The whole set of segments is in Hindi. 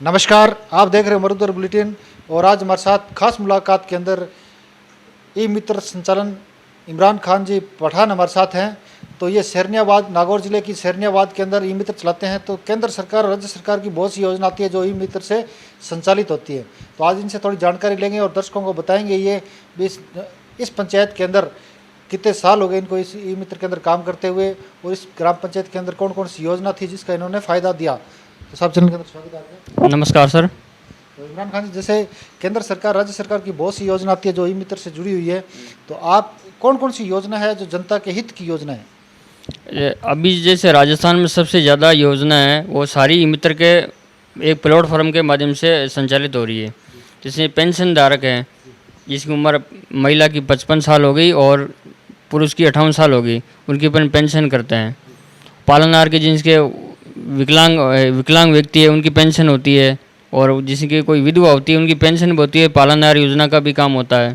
नमस्कार, आप देख रहे हैं मरुदर बुलेटिन और आज हमारे साथ खास मुलाकात के अंदर ई मित्र संचालन इमरान खान जी पठान हमारे साथ हैं। तो ये सहरनियाबाद नागौर जिले की सहरनियाबाद के अंदर ई मित्र चलाते हैं। तो केंद्र सरकार राज्य सरकार की बहुत सी योजना आती है जो ई मित्र से संचालित होती है। तो आज इनसे थोड़ी जानकारी लेंगे और दर्शकों को बताएंगे ये भी इस पंचायत के अंदर कितने साल हो गए इनको इस ई मित्र के अंदर काम करते हुए और इस ग्राम पंचायत के अंदर कौन कौन सी योजना थी जिसका इन्होंने फ़ायदा दिया। तो सब चैनल के अंदर स्वागत है आपका। नमस्कार सर। तो इमरान खान जी, जैसे केंद्र सरकार राज्य सरकार की बहुत सी योजना आती है जो ई मित्र से जुड़ी हुई है, तो आप कौन कौन सी योजना है जो जनता के हित की योजना है? अभी जैसे राजस्थान में सबसे ज़्यादा योजना है वो सारी ई मित्र के एक प्लेटफॉर्म के माध्यम से संचालित हो रही है। जैसे पेंशन धारक हैं जिसकी उम्र महिला की 55 साल हो गई और पुरुष की 58 साल हो गई, उनकी अपन पेंशन करते हैं। पालनहार के जिनके विकलांग व्यक्ति है उनकी पेंशन होती है और जिसकी कोई विधवा होती है उनकी पेंशन भी होती है। पालनहार योजना का भी काम होता है।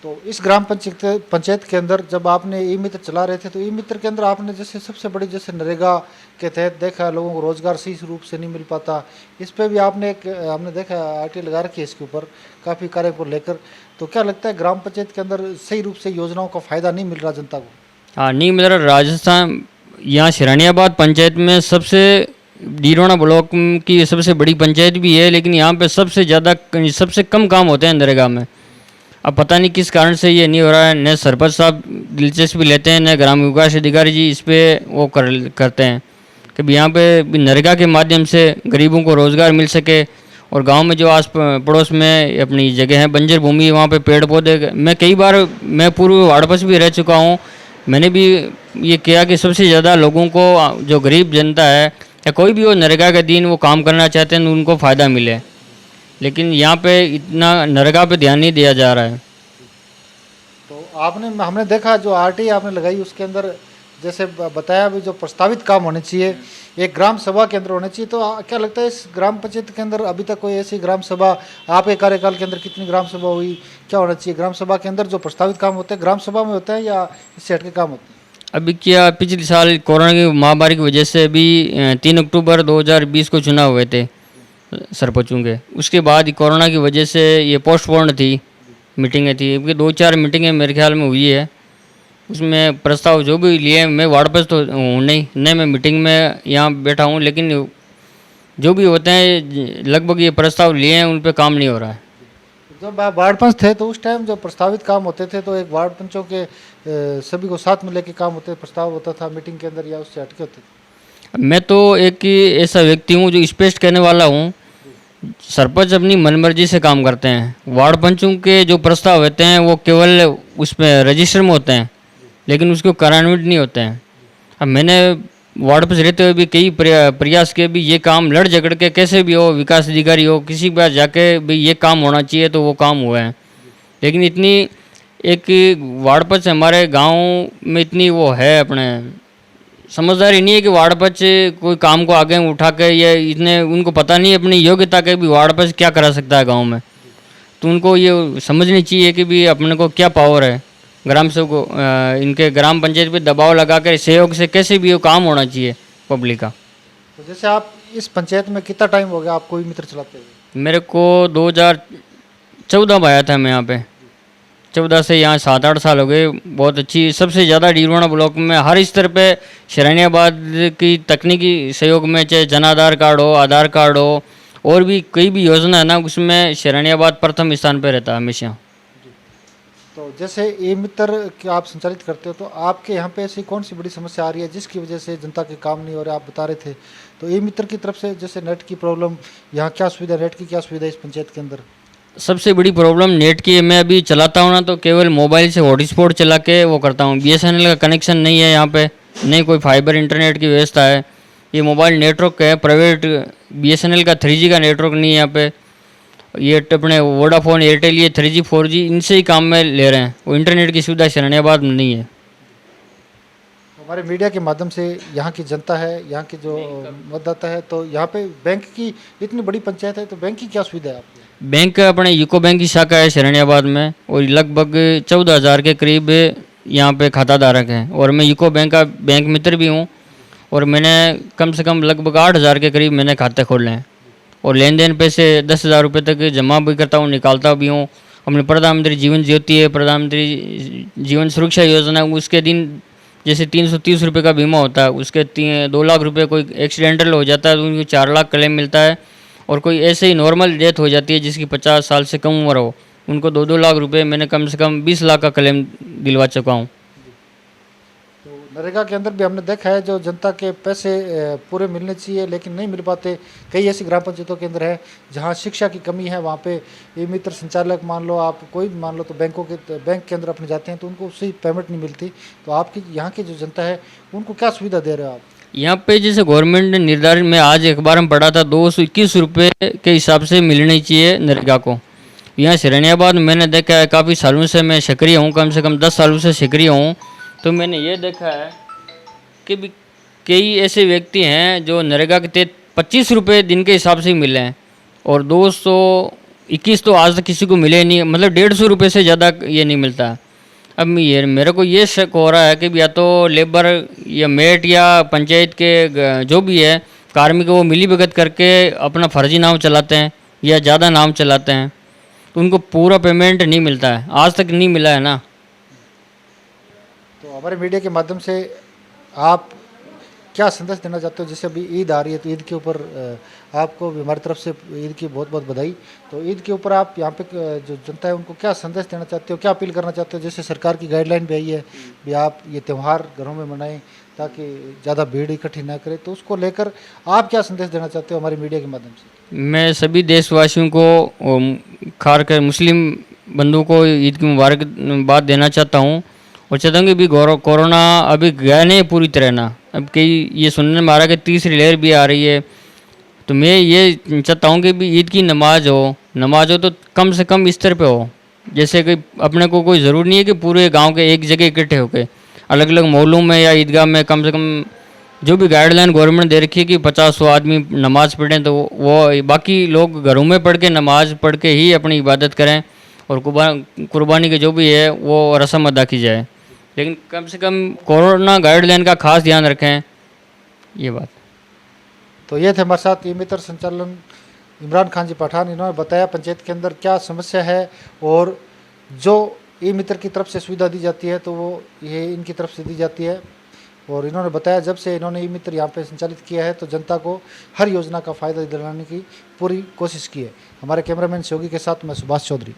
तो इस ग्राम पंचायत के अंदर जब आपने ई मित्र चला रहे थे तो ई मित्र के अंदर आपने जैसे सबसे बड़ी जैसे नरेगा के तहत देखा लोगों को रोजगार सही रूप से नहीं मिल पाता, इस पे भी हमने देखा आरटी लगा रखी है इसके ऊपर काफ़ी कार्य को लेकर। तो क्या लगता है ग्राम पंचायत के अंदर सही रूप से योजनाओं का फ़ायदा नहीं मिल रहा जनता को? हाँ, नहीं मिल रहा। राजस्थान यहाँ सहरनियाबाद पंचायत में सबसे डीरोना ब्लॉक की सबसे बड़ी पंचायत भी है, लेकिन यहाँ पे सबसे कम काम होते हैं नरेगा में। अब पता नहीं किस कारण से ये नहीं हो रहा है। न सरपंच साहब दिलचस्पी लेते हैं न ग्राम विकास अधिकारी जी इस पे वो करते हैं कि भी यहाँ पे भी नरेगा के माध्यम से गरीबों को रोज़गार मिल सके। और गांव में जो आस पड़ोस में अपनी जगह है बंजर भूमि, वहाँ पे पेड़ पौधे मैं पूर्व वार्ड भी रह चुका हूँ। मैंने भी ये किया कि सबसे ज़्यादा लोगों को जो गरीब जनता है या कोई भी वो नरेगा के दिन वो काम करना चाहते हैं उनको फ़ायदा मिले, लेकिन यहाँ पे इतना नरेगा पे ध्यान नहीं दिया जा रहा है। तो हमने देखा जो आरटी आपने लगाई उसके अंदर जैसे बताया भी जो प्रस्तावित काम होने चाहिए एक ग्राम सभा के अंदर होने चाहिए। तो क्या लगता है इस ग्राम पंचायत के अंदर अभी तक कोई ऐसी ग्राम सभा आपके कार्यकाल के अंदर कितनी ग्राम सभा हुई, क्या होना चाहिए? ग्राम सभा के अंदर जो प्रस्तावित काम होते हैं ग्राम सभा में होते हैं या इससे हटके काम होते हैं? अभी क्या पिछले साल कोरोना की महामारी की वजह से अभी 3 अक्टूबर 2020 को चुनाव हुए थे सरपंचों के। उसके बाद कोरोना की वजह से ये पोस्टपोन्ड थी, मीटिंगें थी। क्योंकि 2-4 मीटिंगें मेरे ख्याल में हुई है, उसमें प्रस्ताव जो भी लिए मैं वार्ड पर तो हूँ नहीं मैं मीटिंग में यहाँ बैठा हूँ, लेकिन जो भी होते हैं लगभग ये प्रस्ताव लिए हैं उन पर काम नहीं हो रहा है। जब आप वार्ड पंच थे तो उस टाइम जो प्रस्तावित काम होते थे तो एक वार्ड पंचों के सभी को साथ में लेके काम होते प्रस्ताव होता था मीटिंग के अंदर या उससे हटके होते थे? मैं तो एक ही ऐसा व्यक्ति हूँ जो स्पष्ट कहने वाला हूँ। सरपंच अपनी मनमर्जी से काम करते हैं। वार्ड पंचों के जो प्रस्ताव होते हैं वो केवल उसमें रजिस्टर में होते हैं, लेकिन उसको कार्यान्वित नहीं होते हैं। अब मैंने वार्ड पर रहते हुए भी कई प्रयास किए भी ये काम लड़ झगड़ के कैसे भी हो, विकास अधिकारी हो किसी के पास जाके भी ये काम होना चाहिए तो वो काम हुआ है। लेकिन इतनी एक वार्ड पंच हमारे गांव में इतनी वो है अपने समझदारी नहीं है कि वार्ड पंच कोई काम को आगे उठा के ये इतने उनको पता नहीं है अपनी योग्यता के भी वार्ड पंच क्या करा सकता है गाँव में। तो उनको ये समझनी चाहिए कि भी अपने को क्या पावर है। ग्राम सेवक को इनके ग्राम पंचायत पे दबाव लगा कर सहयोग से कैसे भी वो काम होना चाहिए पब्लिक का। तो जैसे आप इस पंचायत में कितना टाइम हो गया आपको ई मित्र चलाते हुए? मेरे को 2014 में आया था मैं यहाँ पे। 14 से यहाँ 7-8 साल हो गए। बहुत अच्छी सबसे ज़्यादा डीरोना ब्लॉक में हर स्तर पे सहरनियाबाद की तकनीकी सहयोग में चाहे जन आधार कार्ड हो, आधार कार्ड हो और भी कोई भी योजना है ना उसमें सहरनियाबाद प्रथम स्थान पे रहता है हमेशा। तो जैसे ई मित्र के आप संचालित करते हो तो आपके यहाँ पे ऐसी कौन सी बड़ी समस्या आ रही है जिसकी वजह से जनता के काम नहीं हो रहे? आप बता रहे थे तो ई मित्र की तरफ से जैसे नेट की प्रॉब्लम, यहाँ क्या सुविधा, नेट की क्या सुविधा है इस पंचायत के अंदर? सबसे बड़ी प्रॉब्लम नेट की है। मैं अभी चलाता हूँ ना तो केवल मोबाइल से हॉटस्पॉट चला के वो करता हूँ। BSNL का कनेक्शन नहीं है यहाँ पे, नहीं कोई फाइबर इंटरनेट की व्यवस्था है। ये मोबाइल नेटवर्क है प्राइवेट, BSNL का 3G का नेटवर्क नहीं है यहाँ पे। ये अपने वोडाफोन एयरटेल ये 3G 4G इनसे ही काम में ले रहे हैं। वो इंटरनेट की सुविधा सहरनियाबाद में नहीं है। हमारे मीडिया के माध्यम से यहाँ की जनता है, यहाँ के जो मतदाता है, तो यहाँ पे बैंक की इतनी बड़ी पंचायत है तो बैंक की क्या सुविधा है आपकी? बैंक अपने यूको बैंक की शाखा है सहरनियाबाद में और लगभग 14,000 के करीब यहाँ पे खाता धारक हैं। और मैं यूको बैंक का बैंक मित्र भी हूँ और मैंने कम से कम लगभग 8,000 के करीब मैंने खाते खोले हैं और लेन देन पैसे 10,000 रुपये तक जमा भी करता हूँ, निकालता भी हूँ। अपने प्रधानमंत्री जीवन ज्योति है, प्रधानमंत्री जीवन सुरक्षा योजना, उसके दिन जैसे 330 रुपये का बीमा होता है, उसके 2 लाख रुपए कोई एक्सीडेंटल हो जाता है तो उनको 4 लाख क्लेम मिलता है। और कोई ऐसे ही नॉर्मल डेथ हो जाती है जिसकी 50 साल से कम उम्र हो, उनको 2-2 लाख रुपए मैंने कम से कम 20 लाख का क्लेम दिलवा चुका हूँ। तो नरेगा के अंदर भी हमने देखा है जो जनता के पैसे पूरे मिलने चाहिए लेकिन नहीं मिल पाते। कई ऐसी ग्राम पंचायतों के अंदर है जहां शिक्षा की कमी है, वहाँ पे ई मित्र संचालक मान लो, आप कोई भी मान लो, तो बैंक के अंदर अपने जाते हैं तो उनको सही पेमेंट नहीं मिलती। तो आपकी यहाँ की जो जनता है उनको क्या सुविधा दे रहे हो आप? यहाँ पे जैसे गवर्नमेंट ने निर्धारित, मैं आज अखबार में पढ़ा था 221 रुपये के हिसाब से मिलनी चाहिए नरेगा को। यहाँ शरणियाबाद मैंने देखा है, काफ़ी सालों से मैं सक्रिय हूँ, कम से कम 10 सालों से सक्रिय हूँ, तो मैंने ये देखा है कि भी कई ऐसे व्यक्ति हैं जो नरेगा के तहत 25 रुपये दिन के हिसाब से ही मिले हैं और 221 तो आज तक किसी को मिले नहीं, मतलब 150 रुपये से ज़्यादा ये नहीं मिलता। अब ये मेरे को ये शक हो रहा है कि या तो लेबर या मेट या पंचायत के जो भी है कार्मिक वो मिली भगत करके अपना फर्जी नाम चलाते हैं या ज़्यादा नाम चलाते हैं, तो उनको पूरा पेमेंट नहीं मिलता है, आज तक नहीं मिला है ना। तो हमारे मीडिया के माध्यम से आप क्या संदेश देना चाहते हो? जैसे अभी ईद आ रही है तो ईद के ऊपर आपको भी हमारी तरफ से ईद की बहुत बहुत बधाई। तो ईद के ऊपर आप यहाँ पे जो जनता है उनको क्या संदेश देना चाहते हो, क्या अपील करना चाहते हो? जैसे सरकार की गाइडलाइन भी आई है भी आप ये त्यौहार घरों में मनाएं ताकि ज़्यादा भीड़ इकट्ठी ना करे, तो उसको लेकर आप क्या संदेश देना चाहते हो हमारी मीडिया के माध्यम से? मैं सभी देशवासियों को खासकर मुस्लिम बंधुओं को ईद की मुबारकबाद देना चाहता हूँ और चाहता हूँ कि भी कोरोना अभी गया नहीं पूरी तरह ना। अब कई ये सुनने में आ रहा है कि तीसरी लहर भी आ रही है, तो मैं ये चाहता हूँ कि भी ईद की नमाज हो तो कम से कम स्तर पे हो। जैसे कि अपने को कोई ज़रूरी नहीं है कि पूरे गांव के एक जगह इकट्ठे होकर, अलग अलग मोहल्लों में या ईदगाह में कम से कम जो भी गाइडलाइन गवर्नमेंट ने दे रखी है कि 50-100 आदमी नमाज़ पढ़ें, तो वो बाकी लोग घरों में पढ़ के नमाज़ पढ़ के ही अपनी इबादत करें और कुर्बानी के जो भी है वो रस्म अदा की जाए। लेकिन कम से कम कोरोना गाइडलाइन का खास ध्यान रखें, ये बात। तो ये थे हमारे साथ ई मित्र संचालन इमरान खान जी पठान। इन्होंने बताया पंचायत के अंदर क्या समस्या है और जो ई मित्र की तरफ से सुविधा दी जाती है तो वो ये इनकी तरफ से दी जाती है। और इन्होंने बताया जब से इन्होंने ई मित्र यहाँ पे संचालित किया है तो जनता को हर योजना का फ़ायदा दिलाने की पूरी कोशिश की है। हमारे कैमरामैन सहयोगी के साथ मैं सुभाष चौधरी।